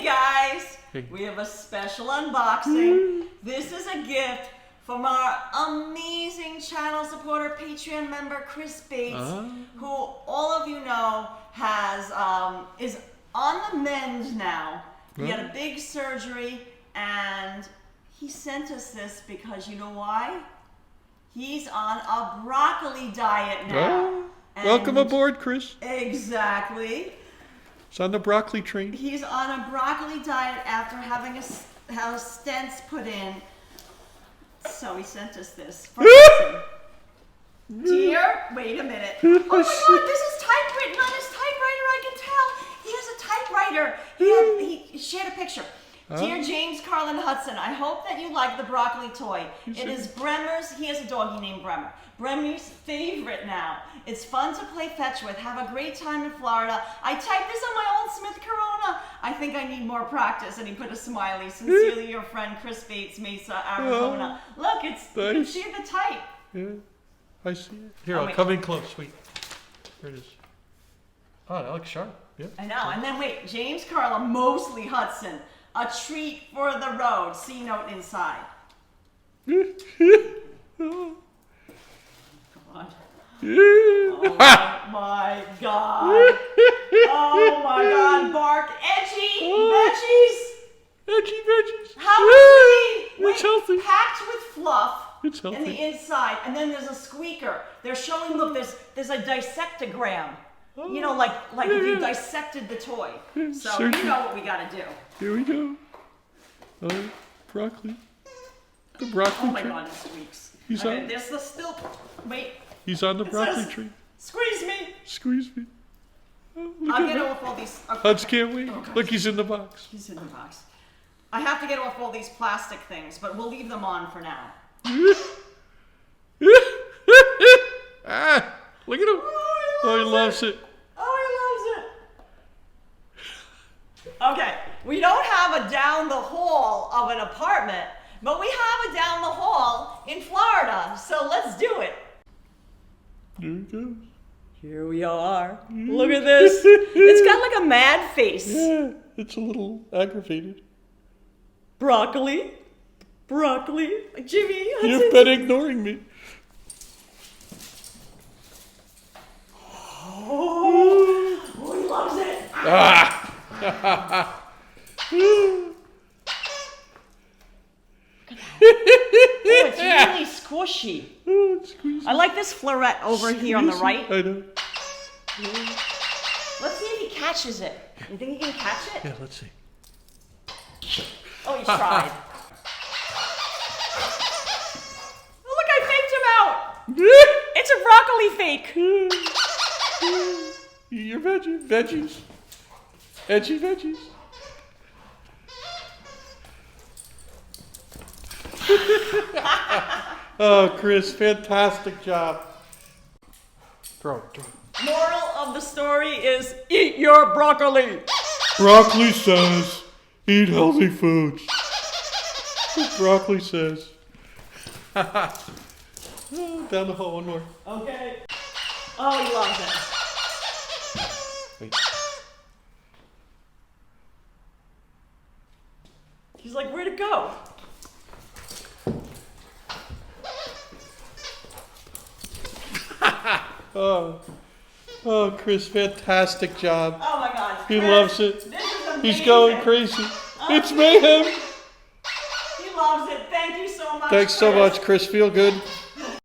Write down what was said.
guys, we have a special unboxing. This is a gift from our amazing channel supporter, Patreon member, Chris Bates, who all of you know is on the mend now. He had a big surgery and he sent us this because you know why? He's on a broccoli diet now. Welcome aboard, Chris. Exactly. He's on the broccoli train. He's on a broccoli diet after having stents put in. So he sent us this. Dear, wait a minute. Oh my God, this is typewritten on his typewriter. I can tell. He has a typewriter. He shared a picture. Dear James, Karla, and Hudson, I hope that you like the broccoli toy. It is Bremer's. He has a doggy named Bremer. Bremer's favorite now. It's fun to play fetch with. Have a great time in Florida. I typed this on my old Smith Corona. I think I need more practice. And he put a smiley. Sincerely, your friend Chris Bates, Mesa, Arizona. Look, it's you can see the type. Yeah, I see it. Here, I'll come in close. Wait. Here it is. Oh, that looks sharp. Yeah. I know. And then wait, James, Karla, mostly Hudson. A treat for the road. C note inside. Come on. Oh my God. Oh my God. Bark. Edgy veggies. Edgy veggies. How is it? It's healthy. Packed with fluff. It's healthy. In the inside. And then there's a squeaker. They're showing, look, there's a dissectogram. You know, like if you dissected the toy. So you know what we gotta do. Here we go. Broccoli. The broccoli tree. Oh my God, it squeaks. He's on. There's the still. Wait. He's on the broccoli tree. Squeeze me. Squeeze me. Oh, I'll get off all these. Okay. Huds can't wait. Look, he's in the box. He's in the box. I have to get off all these plastic things, but we'll leave them on for now. Look at him. Oh, he loves it. Okay, we don't have a down the hall of an apartment, but we have a down the hall in Florida, so let's do it. There he goes. Here we are. Look at this. It's got like a mad face. Yeah, it's a little aggravated. Broccoli. Broccoli. Jimmy, Hudson. You've been ignoring me. Oh, he loves it. Oh, it's really squishy. Oh, it's squeezing. I like this floret over here on the right. I know. Let's see if he catches it. You think he can catch it? Yeah, let's see. Oh, he tried. Oh, look, I faked him out. It's a broccoli fake. Your veggies. Edgy veggies. Oh, Chris, fantastic job. Throw it. Moral of the story is eat your broccoli. Broccoli says eat healthy foods. Broccoli says. Down the hall, one more. Okay. Oh, he loves it. Wait. He's like, where'd it go? Oh, Chris, fantastic job. Oh my God. He Chris, loves it. This is amazing. He's going crazy. It's mayhem. He loves it. Thank you so much. Thanks so much, Chris. Feel good.